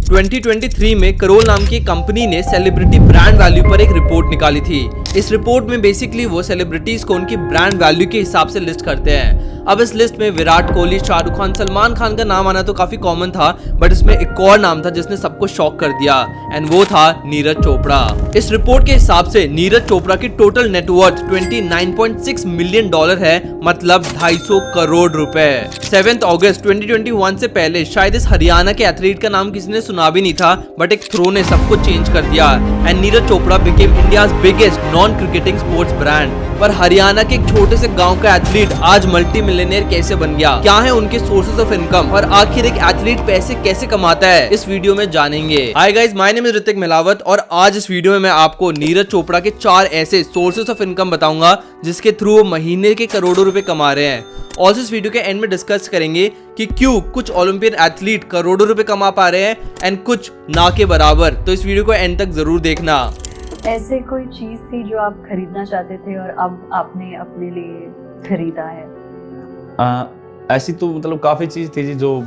2023 में करोल नाम की कंपनी ने सेलिब्रिटी ब्रांड वैल्यू पर एक रिपोर्ट निकाली थी। इस रिपोर्ट में बेसिकली वो सेलिब्रिटीज को उनकी ब्रांड वैल्यू के हिसाब से लिस्ट करते हैं। अब इस लिस्ट में विराट कोहली, शाहरुख खान, सलमान खान का नाम आना तो काफी कॉमन था, बट इसमें एक और नाम था जिसने सबको शॉक कर दिया, एंड वो था नीरज चोपड़ा। इस रिपोर्ट के हिसाब से नीरज चोपड़ा की टोटल नेटवर्थ 29.6 मिलियन डॉलर है, मतलब 250 करोड़ रुपए। 7 अगस्त 2021 से पहले शायद इस हरियाणा के एथलीट का नाम किसी ने सुना भी नहीं था, बट एक थ्रो ने सब कुछ चेंज कर दिया and Neeraj Chopra became India's biggest non cricketing sports brand. पर हरियाणा के एक छोटे से गांव का एथलीट आज मल्टी मिलियनेयर कैसे बन गया, क्या है उनके सोर्सेज ऑफ इनकम और आखिर एक एथलीट पैसे कैसे कमाता है, इस वीडियो में जानेंगे। Hi guys, my name is Hrithik Milawat और आज इस वीडियो में मैं आपको नीरज चोपड़ा के 4 ऐसे सोर्सेज ऑफ इनकम बताऊंगा जिसके थ्रू वो महीने के करोड़ों रुपए कमा रहे हैं। और इस वीडियो के एंड में डिस्कस करेंगे कि क्यों कुछ ओलंपियन एथलीट करोड़ों रुपए कमा पा रहे हैं एंड कुछ ना के बराबर। तो इस वीडियो को एंड तक जरूर देखना। ऐसे कोई चीज थी जो आप खरीदना चाहते थे और अब आपने अपने लिए खरीदा है? ऐसी तो मतलब काफी चीज थी जी, जो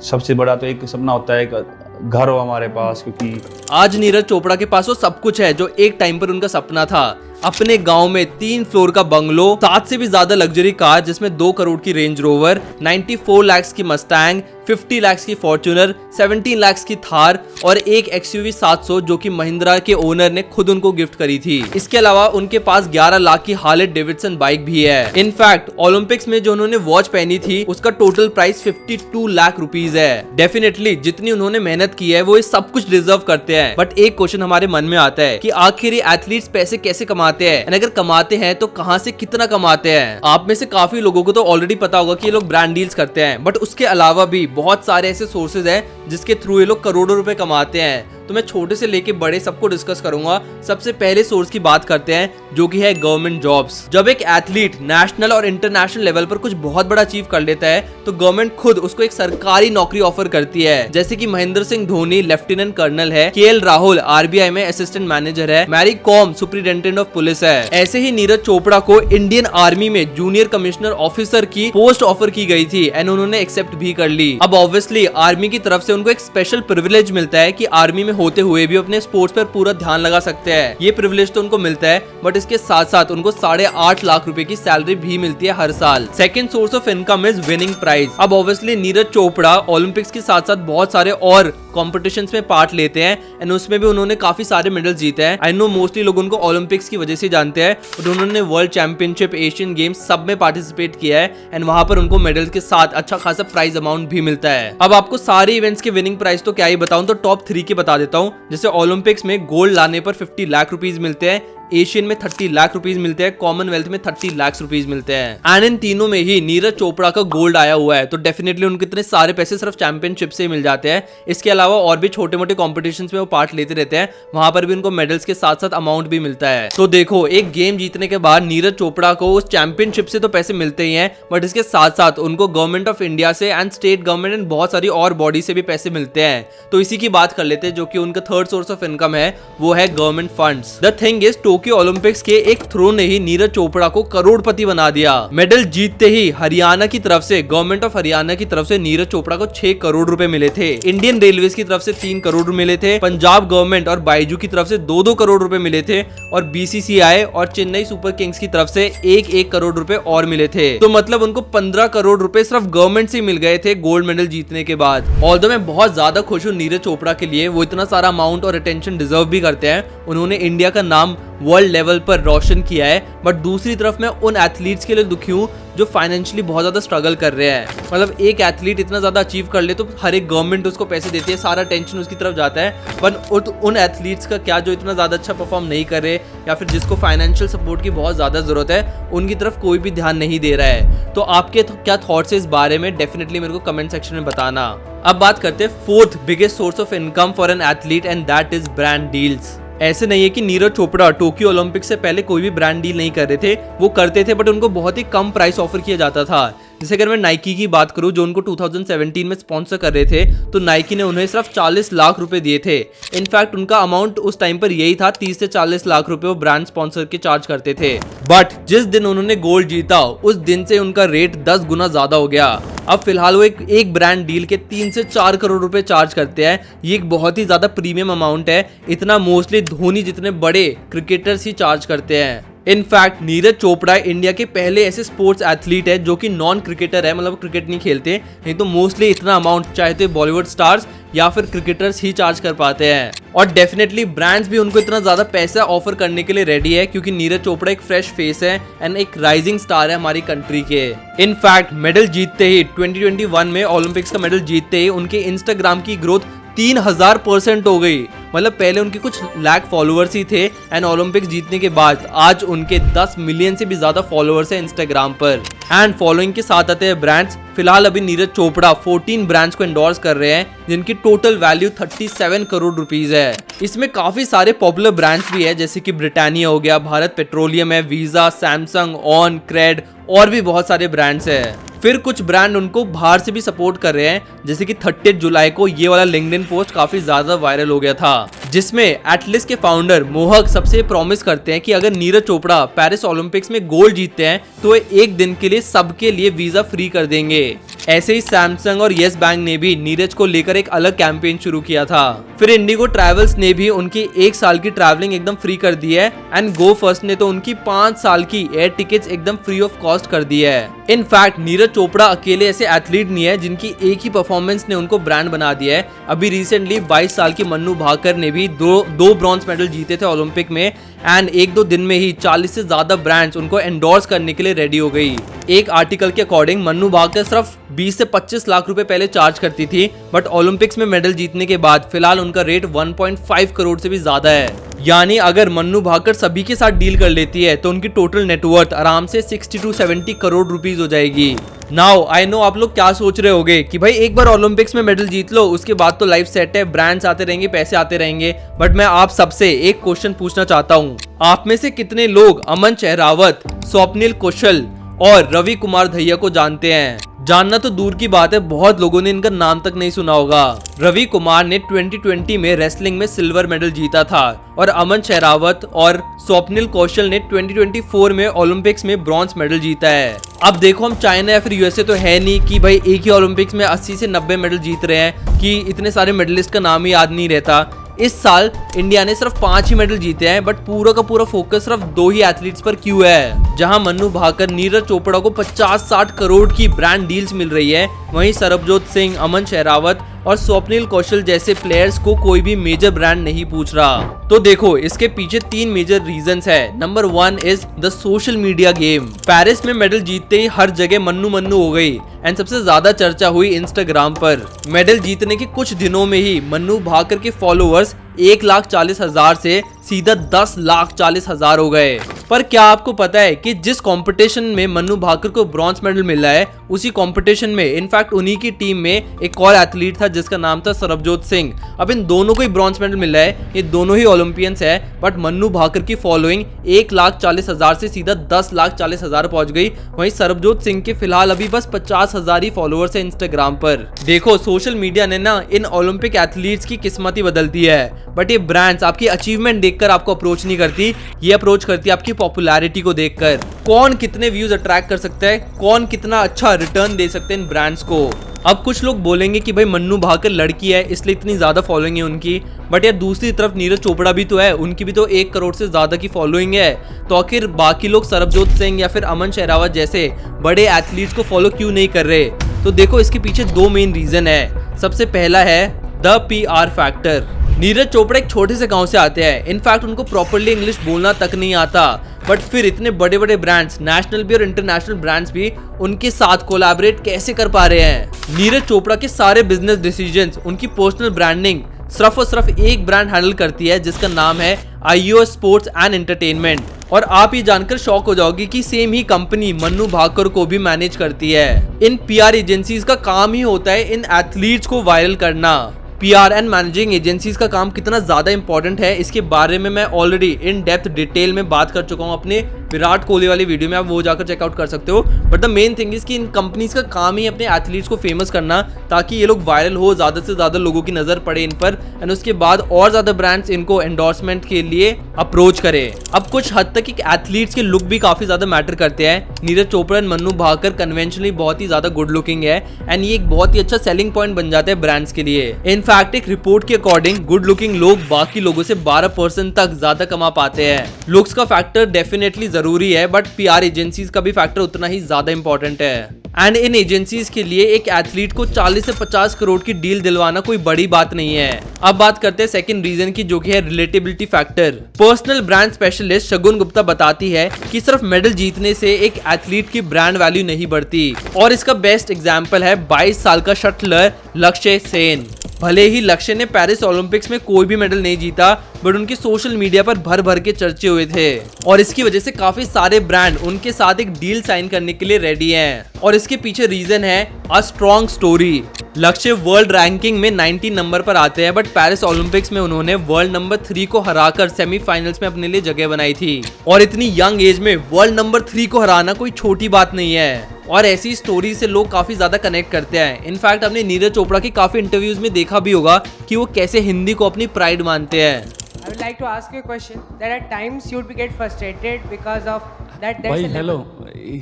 सबसे बड़ा तो एक सपना होता है घर हो हमारे पास, क्योंकि आज नीरज चोपड़ा के पास वो सब कुछ है जो एक टाइम पर उनका सपना था। अपने गांव में 3 फ्लोर का बंगलो, 7 से भी ज्यादा लग्जरी कार जिसमें 2 करोड़ की रेंज रोवर, 94 लाख की मस्टैंग, 50 लाख की फॉर्च्यूनर, 17 लाख की थार और एक XUV 700 जो कि महिंद्रा के ओनर ने खुद उनको गिफ्ट करी थी। इसके अलावा उनके पास 11 लाख की हार्ले डेविडसन बाइक भी है। इनफैक्ट ओलंपिक्स में जो उन्होंने वॉच पहनी थी उसका टोटल प्राइस 52 लाख रुपीज है। डेफिनेटली जितनी उन्होंने मेहनत की है वो ये सब कुछ डिजर्व करते हैं, बट एक क्वेश्चन हमारे मन में आता है कि आखिर ये एथलीट्स पैसे कैसे कमाते हैं, अगर कमाते हैं तो कहां से कितना कमाते हैं। आप में से काफी लोगों को तो ऑलरेडी पता होगा कि ये लोग ब्रांड डील्स करते हैं, बट उसके अलावा भी बहुत सारे ऐसे सोर्सेज हैं जिसके थ्रू ये लोग करोड़ों रुपए कमाते हैं। तो मैं छोटे से लेके बड़े सबको डिस्कस करूंगा। सबसे पहले सोर्स की बात करते हैं जो कि है गवर्नमेंट जॉब्स। जब एक एथलीट नेशनल और इंटरनेशनल लेवल पर कुछ बहुत बड़ा अचीव कर लेता है तो गवर्नमेंट खुद उसको एक सरकारी नौकरी ऑफर करती है, जैसे कि महेंद्र सिंह धोनी लेफ्टिनेंट कर्नल है, KL राहुल RBI में असिस्टेंट मैनेजर है, Mary Kom superintendent of police है। ऐसे ही नीरज चोपड़ा को इंडियन आर्मी में जूनियर कमिश्नर ऑफिसर की पोस्ट ऑफर की गई थी एंड उन्होंने एक्सेप्ट भी कर ली। अब ऑब्वियसली आर्मी की तरफ से उनको एक स्पेशल प्रिविलेज मिलता है कि आर्मी में होते हुए भी अपने स्पोर्ट्स पर पूरा ध्यान लगा सकते हैं। ये प्रिविलेज तो उनको मिलता है, बट इसके साथ साथ उनको 8.5 लाख रुपए की सैलरी भी मिलती है हर साल। Second source of income is winning prize. अब ऑब्वियसली नीरज चोपड़ा ओलंपिक्स के साथ साथ बहुत सारे और कॉम्पिटिशंस में पार्ट लेते हैं एंड उसमें भी उन्होंने काफी सारे मेडल्स जीते हैं। आई नो मोस्टली लोग उनको ओलंपिक्स की वजह से जानते हैं, बट उन्होंने वर्ल्ड चैंपियनशिप, एशियन गेम्स सब में पार्टिसिपेट किया है एंड वहां पर उनको मेडल्स के साथ अच्छा खासा प्राइज अमाउंट भी मिलता है। अब आपको सारे इवेंट्स के विनिंग प्राइस तो क्या ही बताऊं, तो टॉप 3 के बता देता हूं। जैसे ओलंपिक्स में गोल्ड लाने पर 50 लाख रुपीज मिलते हैं, एशियन में 30 लाख रुपीज मिलते हैं, कॉमनवेल्थ में 30 लाख रुपीज मिलते हैं एंड इन तीनों में ही नीरज चोपड़ा का गोल्ड आया हुआ है, तो डेफिनेटली उनको इतने सारे पैसे सिर्फ चैंपियनशिप से मिल जाते हैं। इसके अलावा और भी छोटे मोटे कॉम्पिटिशन्स में वो पार्ट लेते रहते हैं, वहां पर भी उनको मेडल्स के साथ साथ अमाउंट भी मिलता है। तो देखो, एक गेम जीतने के बाद नीरज चोपड़ा को उस चैंपियनशिप से तो पैसे मिलते ही हैं, बट इसके साथ साथ उनको गवर्नमेंट ऑफ इंडिया से एंड स्टेट गवर्नमेंट एंड बहुत सारी और बॉडी से भी पैसे मिलते हैं। तो इसी की बात कर लेते हैं जो कि उनका थर्ड सोर्स ऑफ इनकम है, वो है government funds. The thing is, Tokyo Olympics के एक थ्रो ने ही नीरज चोपड़ा को करोड़पति बना दिया। मेडल जीतते ही हरियाणा की तरफ से, गवर्नमेंट ऑफ हरियाणा की तरफ से नीरज चोपड़ा को 6 करोड़ रुपए मिले थे। इंडियन रेलवेज की तरफ से 3 करोड़ मिले थे। पंजाब गवर्नमेंट और बाइजू की तरफ से 2-2 करोड़ रुपए मिले थे और BCCI और चेन्नई सुपर किंग्स की तरफ से 1-1 करोड़ रुपए और मिले थे। तो मतलब उनको 15 करोड़ रुपए सिर्फ गवर्नमेंट से मिल गए थे गोल्ड मेडल जीतने के बाद। ऑल्दो मैं बहुत ज्यादा खुश हूँ नीरज चोपड़ा के लिए, वो इतना सारा अमाउंट और अटेंशन डिजर्व भी करते हैं। उन्होंने इंडिया का नाम वर्ल्ड लेवल पर रोशन किया है, बट दूसरी तरफ मैं उन एथलीट्स के लिए दुखी हूँ जो फाइनेंशियली बहुत ज्यादा स्ट्रगल कर रहे हैं। मतलब एक एथलीट इतना ज्यादा अचीव कर ले तो हर एक गवर्नमेंट उसको पैसे देती है, सारा टेंशन उसकी तरफ जाता है, पर उन एथलीट्स का क्या जो इतना ज्यादा अच्छा परफॉर्म नहीं कर रहे या फिर जिसको फाइनेंशियल सपोर्ट की बहुत ज्यादा जरूरत है, उनकी तरफ कोई भी ध्यान नहीं दे रहा है। तो आपके क्या थॉट्स है इस बारे में, डेफिनेटली मेरे को कमेंट सेक्शन में बताना। अब बात करते हैं fourth biggest source of income for an athlete and that is brand deals. ऐसे नहीं है कि नीरज चोपड़ा टोक्यो ओलंपिक से पहले कोई भी ब्रांड डील नहीं कर रहे थे, वो करते थे, बट उनको बहुत ही कम प्राइस ऑफर किया जाता था। जैसे अगर मैं नाइकी की बात करूं, जो उनको 2017 में स्पॉन्सर कर रहे थे, तो नाइकी ने उन्हें सिर्फ 40 लाख रुपए दिए थे। इनफैक्ट उनका अमाउंट उस टाइम पर यही था, 30 से 40 लाख रुपए वो ब्रांड स्पॉन्सर के चार्ज करते थे। बट जिस दिन उन्होंने गोल्ड जीता, उस दिन से उनका रेट 10 गुना ज्यादा हो गया। अब फिलहाल वो एक ब्रांड डील के 3 से 4 करोड़ रुपए चार्ज करते हैं। ये एक बहुत ही ज्यादा प्रीमियम अमाउंट है। इतना मोस्टली धोनी जितने बड़े क्रिकेटर्स ही चार्ज करते हैं। इनफैक्ट नीरज चोपड़ा इंडिया के पहले ऐसे स्पोर्ट्स एथलीट है जो कि नॉन क्रिकेटर है, मतलब क्रिकेट नहीं खेलते। नहीं तो मोस्टली इतना अमाउंट चाहे तो बॉलीवुड स्टार्स या फिर क्रिकेटर्स ही चार्ज कर पाते हैं। और डेफिनेटली ब्रांड्स भी उनको इतना ज्यादा पैसा ऑफर करने के लिए रेडी है, क्योंकि नीरज चोपड़ा एक फ्रेश फेस है एंड एक राइजिंग स्टार है हमारी कंट्री के। इनफैक्ट मेडल जीतते ही 2021 में ओलंपिक्स का मेडल जीतते ही उनके इंस्टाग्राम की ग्रोथ 3000% हो गई। मतलब पहले उनके कुछ लाख फॉलोअर्स ही थे एंड ओलंपिक्स जीतने के बाद आज उनके 10 मिलियन से भी ज्यादा फॉलोअर्स हैं इंस्टाग्राम पर। एंड फॉलोइंग के साथ आते हैं ब्रांड्स। फिलहाल अभी नीरज चोपड़ा 14 ब्रांड्स को एंडोर्स कर रहे हैं, जिनकी टोटल वैल्यू 37 करोड़ रुपीस है। इसमें काफी सारे पॉपुलर ब्रांड्स भी है, जैसे कि ब्रिटानिया हो गया, भारत पेट्रोलियम है, वीजा, सैमसंग, ऑन, क्रेड और भी बहुत सारे ब्रांड्स है। फिर कुछ ब्रांड उनको बाहर से भी सपोर्ट कर रहे हैं, जैसे कि 30 जुलाई को ये वाला लिंक्डइन पोस्ट काफी ज्यादा वायरल हो गया था, जिसमें एटलिस्ट के फाउंडर मोहक सबसे प्रॉमिस करते हैं कि अगर नीरज चोपड़ा पेरिस ओलंपिक्स में गोल्ड जीतते हैं तो वे एक दिन के लिए सबके लिए वीजा फ्री कर देंगे। ऐसे ही सैमसंग और येस बैंक ने भी नीरज को लेकर एक अलग कैंपेन शुरू किया था। फिर इंडिगो ट्रैवल्स ने भी उनकी 1 साल की ट्रैवलिंग एकदम फ्री कर दी है एंड गो फर्स्ट ने तो उनकी 5 साल की एयर टिकट्स एकदम फ्री ऑफ कॉस्ट कर दी है। इनफैक्ट नीरज चोपड़ा अकेले ऐसे एथलीट नहीं है जिनकी एक ही परफॉर्मेंस ने उनको ब्रांड बना दिया है। अभी रिसेंटली 22 साल की मन्नू भाकर ने भी दो ब्रॉन्ज मेडल जीते थे ओलंपिक में एंड 1-2 दिन में ही 40 से ज्यादा ब्रांड्स उनको एंडोर्स करने के लिए रेडी हो गई। एक आर्टिकल के अकॉर्डिंग मन्नू भाकर सिर्फ 20 से 25 लाख रुपए पहले चार्ज करती थी, बट ओलंपिक्स में मेडल जीतने के बाद फिलहाल उनका रेट 1.5 करोड़ से भी ज्यादा है। यानी अगर मन्नू भाकर सभी के साथ डील कर लेती है तो उनकी टोटल नेटवर्थ आराम से 60 to 70 करोड़ रुपीस हो जाएगी। नाउ आई नो आप लोग क्या सोच रहे होंगे कि भाई एक बार ओलंपिक्स में मेडल जीत लो, उसके बाद तो लाइफ सेट है, ब्रांड्स आते रहेंगे, पैसे आते रहेंगे। बट मैं आप सबसे एक क्वेश्चन पूछना चाहता हूँ, आप में से कितने लोग अमन चहरावत, स्वप्निल कौशल और रवि कुमार दहिया को जानते हैं? जानना तो दूर की बात है, बहुत लोगों ने इनका नाम तक नहीं सुना होगा। रवि कुमार ने 2020 में रेसलिंग में सिल्वर मेडल जीता था और अमन चहरावत और स्वप्निल कौशल ने 2024 में ओलंपिक्स में ब्रॉन्ज मेडल जीता है। अब देखो, हम चाइना या फिर यूएसए तो है नहीं कि भाई एक ही ओलंपिक्स में 80 से 90 मेडल जीत रहे हैं कि इतने सारे मेडलिस्ट का नाम ही याद नहीं रहता। इस साल इंडिया ने सिर्फ 5 ही मेडल जीते हैं, बट पूरा का पूरा फोकस सिर्फ 2 ही एथलीट्स पर क्यों है? जहां मन्नू भाकर, नीरज चोपड़ा को 50-60 करोड़ की ब्रांड डील्स मिल रही है, वहीं सरबजोत सिंह, अमन चहरावत और स्वप्निल कौशल जैसे प्लेयर्स को कोई भी मेजर ब्रांड नहीं पूछ रहा। तो देखो, इसके पीछे 3 मेजर रीजंस है। Number 1 is the social media game. Paris में मेडल जीतते ही हर जगह मन्नू मन्नू हो गई एंड सबसे ज्यादा चर्चा हुई इंस्टाग्राम पर। मेडल जीतने के कुछ दिनों में ही मन्नू भाकर के फॉलोअर्स 1,40,000 से सीधा 10,40,000 हो गए। पर क्या आपको पता है कि जिस कंपटीशन में मन्नू भाकर को ब्रॉन्ज मेडल मिला है, उसी कंपटीशन में इनफैक्ट उन्हीं की टीम में एक और एथलीट था जिसका नाम था सरबजोत सिंह। अब इन दोनों को ही ब्रॉन्ज मेडल मिला है, ये दोनों ही ओलंपियंस है, बट मन्नू भाकर की फॉलोइंग 1,40,000 से सीधा 10,40,000 पहुंच गई। वहीं सरबजोत सिंह के फिलहाल अभी बस 50,000 ही फॉलोअर्स है इंस्टाग्राम पर। देखो, सोशल मीडिया ने ना इन ओलंपिक एथलीट्स की किस्मत ही बदल दी है, बट ये ब्रांड्स आपकी अचीवमेंट देखकर आपको अप्रोच नहीं करती, ये अप्रोच करती है आपकी पॉपुलैरिटी को देखकर। कौन कितने व्यूज अट्रैक्ट कर सकता है, कौन कितना अच्छा रिटर्न दे सकते हैं इन ब्रांड्स को। अब कुछ लोग बोलेंगे कि भाई मन्नू भाकर लड़की है इसलिए इतनी ज्यादा फॉलोइंग है उनकी, बट यार दूसरी तरफ नीरज चोपड़ा भी तो है, उनकी भी तो 1 करोड़ से ज्यादा की फॉलोइंग है। तो आखिर बाकी लोग सरबजोत सिंह या फिर अमन चहरावत जैसे बड़े एथलीट्स को फॉलो क्यों नहीं कर रहे? तो देखो, इसके पीछे 2 मेन रीजन है। सबसे पहला है the PR factor. Neeraj Chopra एक छोटे से गांव से आते हैं, इनफैक्ट उनको प्रॉपर्ली इंग्लिश बोलना तक नहीं आता, बट फिर इतने बड़े बड़े ब्रांड्स, नेशनल भी और इंटरनेशनल ब्रांड्स भी उनके साथ कोलैबोरेट कैसे कर पा रहे हैं? नीरज चोपड़ा के सारे बिजनेस डिसीजंस, उनकी पर्सनल ब्रांडिंग सिर्फ और सिर्फ एक ब्रांड हैंडल करती है जिसका नाम है IO स्पोर्ट्स एंड एंटरटेनमेंट। और आप ये जानकर शॉक हो जाओगे कि सेम ही कंपनी मन्नू भाकर को भी मैनेज करती है। इन PR एजेंसीज का काम ही होता है इन एथलीट्स को वायरल करना। पीआर एंड मैनेजिंग एजेंसीज का काम कितना ज्यादा इंपॉर्टेंट है इसके बारे में मैं ऑलरेडी इन डेप्थ डिटेल में बात कर चुका हूं अपने विराट कोहली वाली वीडियो में, आप वो जाकर चेकआउट कर सकते हो। But the main thing is कि इन कंपनीज का काम ही अपने एथलीट्स को फेमस करना ताकि ये लोग वायरल हो, ज्यादा से ज्यादा लोगों की नजर पड़े इन पर, एंड उसके बाद और ज्यादा ब्रांड्स इनको एंडोर्समेंट के लिए अप्रोच करे। अब कुछ हद तक एक एथलीट्स के लुक भी काफी ज्यादा मैटर करते हैं। नीरज चोपड़ा एंड मन्नू भाकर कन्वेंशनली बहुत ही ज्यादा गुड लुकिंग है एंड ये एक बहुत ही अच्छा सेलिंग पॉइंट बन जाता है ब्रांड्स के लिए। इनफैक्ट एक रिपोर्ट के अकॉर्डिंग गुड लुकिंग लोग बाकी लोगों से 12% तक ज्यादा कमा पाते हैं। लुक्स का फैक्टर डेफिनेटली जरूरी है बट पीआर एजेंसीज का भी फैक्टर उतना ही ज्यादा इंपॉर्टेंट है। एंड इन एजेंसीज के लिए एक एथलीट को 40 से 50 करोड़ की डील दिलवाना कोई बड़ी बात नहीं है। अब बात करते हैं सेकंड रीजन की, जो कि है relatability factor. Personal brand specialist Shagun Gupta बताती है कि सिर्फ मेडल जीतने से एक एथलीट की ब्रांड वैल्यू नहीं बढ़ती, और इसका बेस्ट एग्जांपल है 22 साल का शटलर लक्ष्य सेन। भले ही लक्ष्य ने पेरिस ओलंपिक्स में कोई भी मेडल नहीं जीता बट उनके सोशल मीडिया पर भर भर के चर्चे हुए थे, और इसकी वजह से काफी सारे ब्रांड उनके साथ एक डील साइन करने के लिए रेडी हैं। और इसके पीछे रीजन है अ स्ट्रॉन्ग स्टोरी। लक्ष्य वर्ल्ड रैंकिंग में 90 नंबर पर आते हैं बट पेरिस ओलंपिक्स में उन्होंने वर्ल्ड नंबर 3 को हराकर सेमीफाइनल्स में अपने लिए जगह बनाई थी, और इतनी यंग एज में वर्ल्ड नंबर 3 को हराना कोई छोटी बात नहीं है। और ऐसी स्टोरी से लोग काफी ज्यादा कनेक्ट करते हैं। इनफैक्ट आपने नीरज चोपड़ा की काफी इंटरव्यूज में देखा भी होगा कि वो कैसे हिंदी को अपनी प्राइड मानते हैं। I would like to ask you a question that at times you would be get frustrated because of that. भाई हेलो,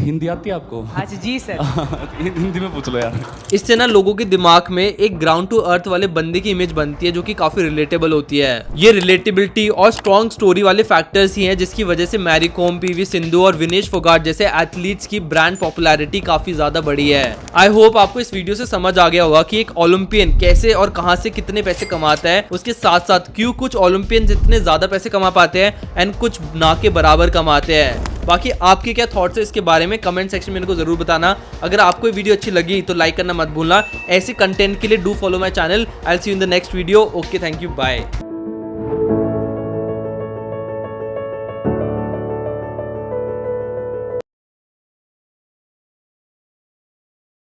हिंदी आती है आपको? अच्छा जी सर। हिंदी में पूछ लो यार। इससे ना लोगों के दिमाग में एक ग्राउंड टू अर्थ वाले बंदे की इमेज बनती है जो कि काफी रिलेटेबल होती है। ये रिलेटेबिलिटी और स्ट्रॉन्ग स्टोरी वाले फैक्टर्स ही हैं जिसकी वजह से मैरी कॉम, पीवी सिंधु और विनेश फोगाट जैसे एथलीट्स की ब्रांड पॉपुलैरिटी काफी ज्यादा बढ़ी है। आई होप आपको इस वीडियो से समझ आ गया होगा कि एक ओलंपियन कैसे और कहां से कितने पैसे कमाता है, उसके साथ साथ क्यों कुछ ओलंपियन इतने ज्यादा पैसे कमा पाते हैं एंड कुछ ना के बराबर कमाते हैं। बाकी आपके क्या थॉट्स है इसके बारे में कमेंट सेक्शन में मेरे को जरूर बताना। अगर आपको ये वीडियो अच्छी लगी तो लाइक करना मत भूलना। ऐसे कंटेंट के लिए do follow my channel. I will see you in the next video. Okay, thank you, bye.